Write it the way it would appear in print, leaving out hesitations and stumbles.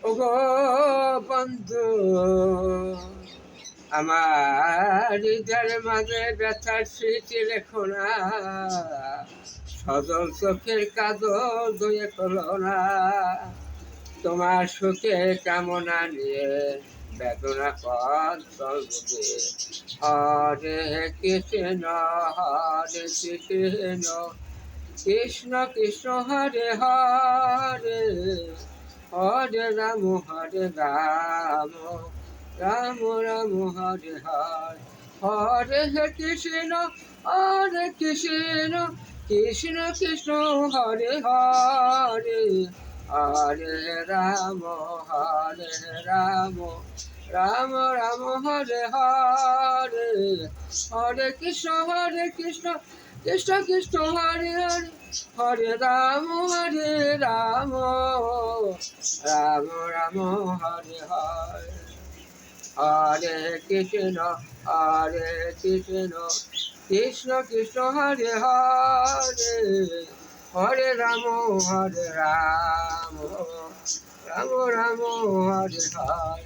ওগো বন্ধু, আমার হৃদয়ের মাঝে ব্যথার স্মৃতি রেখো না, সজল চোখের কাজল ধুয়ে খোলো না। তোমার সুখে কামনা নিয়ে বেদনা পথ চলবে। হরে কৃষ্ণ হরে কৃষ্ণ কৃষ্ণ কৃষ্ণ হরে হরে, হরে রাম হরে রাম, রাম রাম হরে হরে। হরে কৃষ্ণ হরে কৃষ্ণ কৃষ্ণ কৃষ্ণ হরে হরে, হরে রাম হরে রাম, রাম রাম হরে হরে। হরে কৃষ্ণ কৃষ্ণ কৃষ্ণ হরে হরে, হরে রাম রাম, রাম রাম হরে হরে। হরে কৃষ্ণ কৃষ্ণ কৃষ্ণ হরে হরে, হরে রাম রাম, রাম রাম হরে হরে।